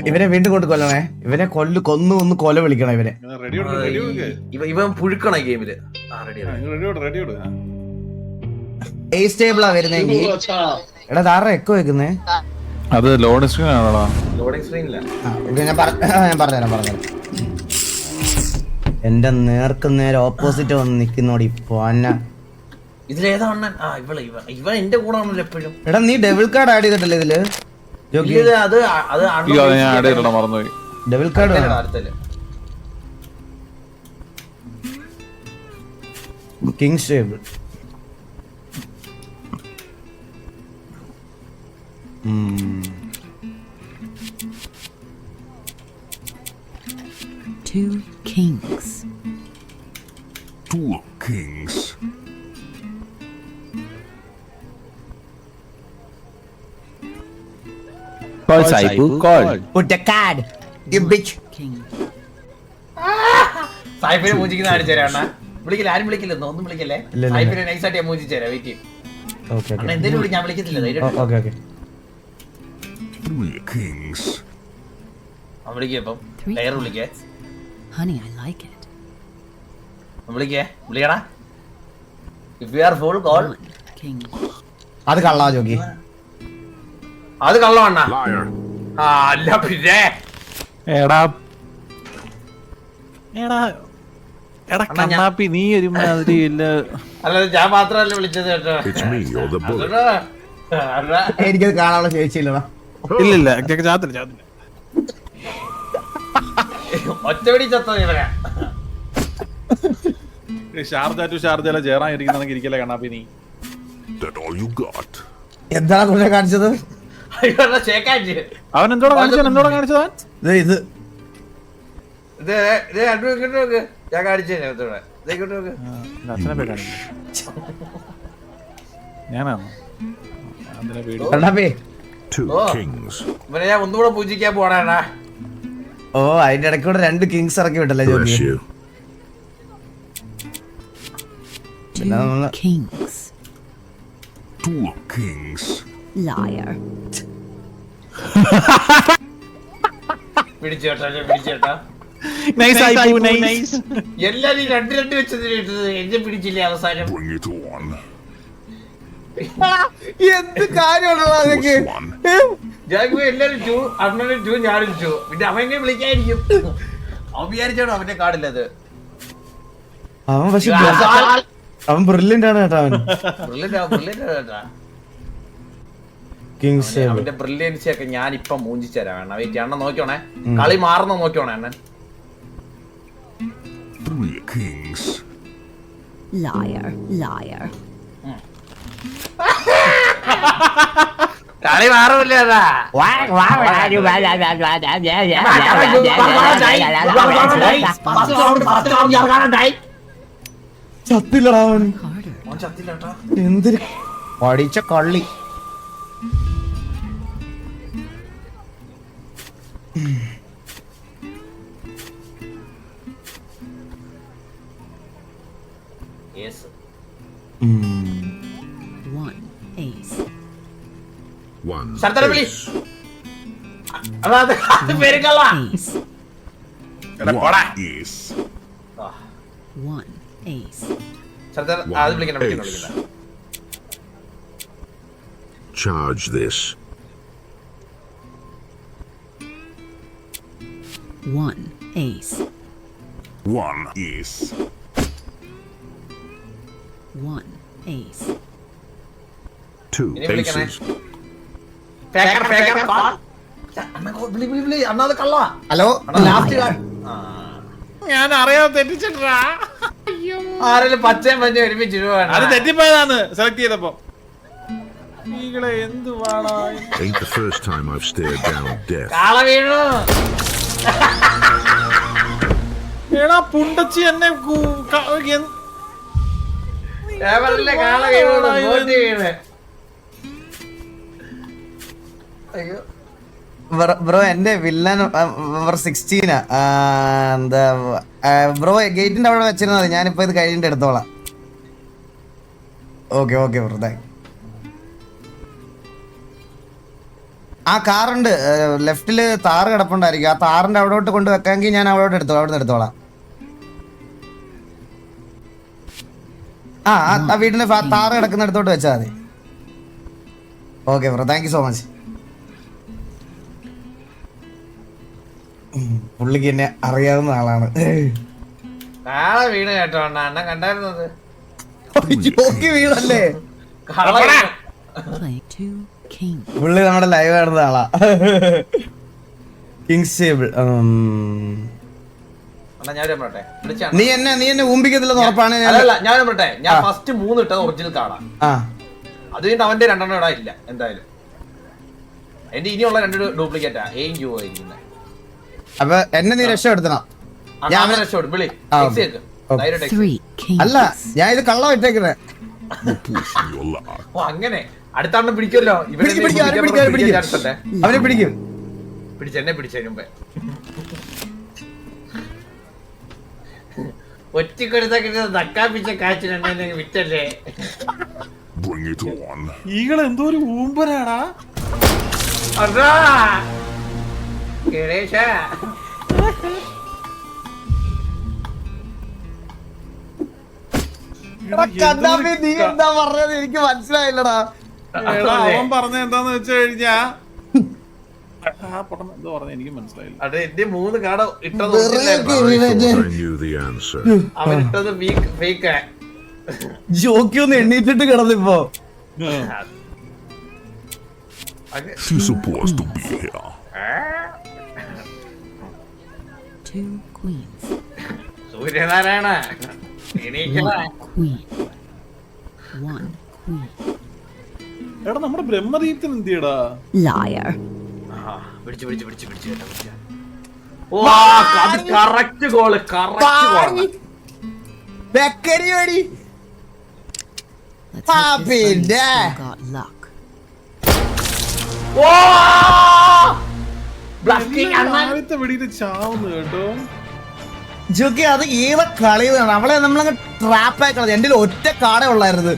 ഇവനെ വീണ്ടും കൊണ്ട് കൊല്ലണേ. ഇവനെ കൊന്നു കൊല വിളിക്കണം ഇവനെ. ഇവൻ പുഴുക്കണ ഗെയിമില്. സ്റ്റേബിളാ വരുന്നെങ്കിൽ എടാ താറ എക്കോ വെക്കുന്നേ. അത് ലോഡിംഗ് സ്ക്രീൻ ആണോടാ? ലോഡിംഗ് സ്ക്രീനില്ല. ഞാൻ പറഞ്ഞുതരാം. എന്റെ നേർക്ക് നേരെ ഓപ്പോസിറ്റ് വന്ന് നിക്കുന്നോടി പോന്ന. ഇതിലേതാ അണ്ണൻ? ഇവൻ എന്റെ കൂടെ ആണല്ലോ എപ്പോഴും. എടാ നീ ഡബിൾ കാർഡ് ആഡ് ചെയ്തിട്ടല്ലേ ഇതില്? മറന്നുപോയി. Double card king stable. Two kings. Call Saipu, call. Put the card, you bitch. King. സായിപ്പിനെ മൂഞ്ചിക്കുന്ന കാണിച്ചു തരാം അണ്ണാ. വിളിക്കില്ല, ആരും വിളിക്കില്ലെന്നോ, ഒന്നും വിളിക്കല്ലേ. സായിപ്പിനെ നൈസായിട്ട് ഞാൻ മൂഞ്ചിച്ചു തരാം. വെയിറ്റ് അണ്ണാ, എന്തേലും വിളി, ഞാൻ വിളിക്കത്തില്ല. വിളിക്കും ലെയർ വിളിക്കേ. Honey, I like it. വിളിക്കടാ. If you are full call. King. അത് കള്ളാ ജോക്കി. അത് കള്ളമാണ്. അല്ല പിന്നെ കണ്ണാപ്പി നീ ഒരു മാതിരി ഇല്ല. അല്ല ഞാൻ മാത്രല്ല വിളിച്ചത് കേട്ടോ. എനിക്കത് കാണാനുള്ള ശേഷിയില്ലടാ. ഇല്ലില്ല ചാത്തില്ല. ഒറ്റപടി ചത്തോ ഇവരാ. ഷാർജ ജയറാൻ ഇരിക്കുന്നെങ്കിൽ ഇരിക്കല്ലേ കണ്ണാപ്പി നീ. എന്താണ് കുറെ കാണിച്ചത്? അവൻ എന്തോടെ കാണിച്ചത്? ഇത് ഞാൻ കാണിച്ചു ഞാനാണോ? ഇവനെ ഞാൻ ഒന്നുകൂടെ പൂജിക്കാൻ പോണേടാ. ഓ അതിന്റെ ഇടയ്ക്കൂടെ 2 കിങ്സ് ഇറക്കി വിട്ടല്ലേ ജോക്കി? Two kings. Liar. പിടിച്ചേട്ടാ. എല്ലാരും 2 വെച്ചത് എന്നെ പിടിച്ചില്ലേ അവസാനം? എന്ത് കാര്യമാണോ ഞാൻ എല്ലാരും 2, അണ്ണനും 2, ഞാനും 2. പിന്നെ അവൻ എങ്ങനെ വിളിക്കായിരിക്കും? അവൻ വിചാരിച്ചാണോ അവന്റെ കാർഡില്ലത്? അവൻ പക്ഷെ അവൻ ബ്രില്യന്റ് ആണ് കേട്ടോ. അവന്റെ ബ്രില്യൻസി ഒക്കെ ഞാൻ ഇപ്പൊ മൂഞ്ചിച്ചു തരാം. വേണം വെയിറ്റ് അണ്ണൻ നോക്കിയോണേ. കളി മാറുന്ന നോക്കിയോണേ അണ്ണൻ. കളി മാറില്ല. ചത്തില്ലടാ എന്തൊരു പഠിച്ച കള്ളി. One ace. One ace. Charge this. One ace. One ace. One ace. 2 aces. Hello ഞാൻ അറിയാതെ തെറ്റിച്ചിട്ടാ. ആരെങ്കിലും പച്ചയും പഞ്ഞ ഒരുമിച്ച് അത് തെറ്റിപ്പോയതാണ് സെലക്ട് ചെയ്തപ്പോ. എന്ത് Ain't the first time I've stared down death. കാള വീണു. എടാ പുണ്ടച്ചി എന്നെ കാള വീണു. അയ്യോ ബ്രോ എന്റെ വില്ലൻ 16 എന്താ ബ്രോ ഗേറ്റിന്റെ അവിടെ വെച്ചിരുന്നത്. ഞാനിപ്പോ ഇത് കഴിഞ്ഞിട്ട് എടുത്തോളാം. Okay bro thank. ആ കാറുണ്ട് ലെഫ്റ്റില് താറ് കിടപ്പുണ്ടായിരിക്കും. ആ താറിന്റെ അവിടോട്ട് കൊണ്ട് വെക്കാമെങ്കിൽ ഞാൻ അവിടെ നിന്ന് എടുത്തോളാം. ആ വീടിന്റെ താറ് കിടക്കുന്ന അടുത്തോട്ട് വെച്ചാൽ മതി. Okay bro, thank you so much. പുള്ളിക്ക് എന്നെ അറിയാവുന്ന ആളാണ്. നാളെ വീണ് കേട്ടോ അണ്ണ കണ്ടായിരുന്നത് വീടല്ലേ Play 2 king. പുള്ളി നമ്മുടെ ലൈവ് കാണുന്ന ആളാ. Kings table. നീ എന്നെ ഊമ്പിക്കത്തില്ലെന്ന് ഉറപ്പാണ്. ഞാൻ പറട്ടെ, ഞാൻ ഫസ്റ്റ് 3 ഇട്ടത് ഒറിജിനൽ കാർഡാ. അത് കഴിഞ്ഞിട്ട് അവന്റെ 2 ഇടാ ഇല്ല എന്തായാലും. എന്റെ ഇനിയുള്ള 2 ഡ്യൂപ്ലിക്കേറ്റാ എയും ക്യൂ ആയിരിക്കുന്നത്. അപ്പൊ എന്നെ നീ രക്ഷപ്പെടുത്തണം. അല്ല ഞാൻ ഇത് കള്ളം ഇട്ടേക്കുന്നേ. അങ്ങനെ അടുത്താണ്ട് പിടിക്കുമല്ലോ. അവനെ പിടിക്കും. എന്നെ പിടിച്ചതിന് മുമ്പേ ഒറ്റക്കൊരുത്ത നക്കാപ്പിച്ച കാച്ചിനെ വിറ്റല്ലേ. ഈകളെ എന്തോ ഒരു ഊമ്പരാടാ. അതാ ഗണേശ നീ എന്താ പറഞ്ഞത് എനിക്ക് മനസ്സിലായില്ലടാ. അവൻ പറഞ്ഞ എന്താന്ന് വെച്ച് കഴിഞ്ഞാ എന്തോ പറഞ്ഞ എനിക്ക് മനസ്സിലായില്ല. അത് എന്റെ 3 കാർഡ് ഇട്ടത് I knew the answer. അവനിട്ടത് ഫേക്ക്. ജോക്കിയൊന്ന് എണ്ണീറ്റിട്ട് കിടന്നിപ്പോ. You're supposed to be here. 2 queens. Suryanarayana Queen. 1 queen. എടാ നമ്മുടെ ബ്രഹ്മദീപ്തൻ എന്തിയടാ? Liar. പിടിച്ചു correct goal. Let's hope this bunny yeah. still got luck. ആദ്യത്തെ വെടിയിട്ട് ചാവുന്നു കേട്ടോ. ജോക്കി അത് ഏതാ കളി. അവളെ നമ്മളങ്ങ് ട്രാപ്പായി കളഞ്ഞു. എന്റെ ഒറ്റ കാടേ ഉള്ളായിരുന്നു.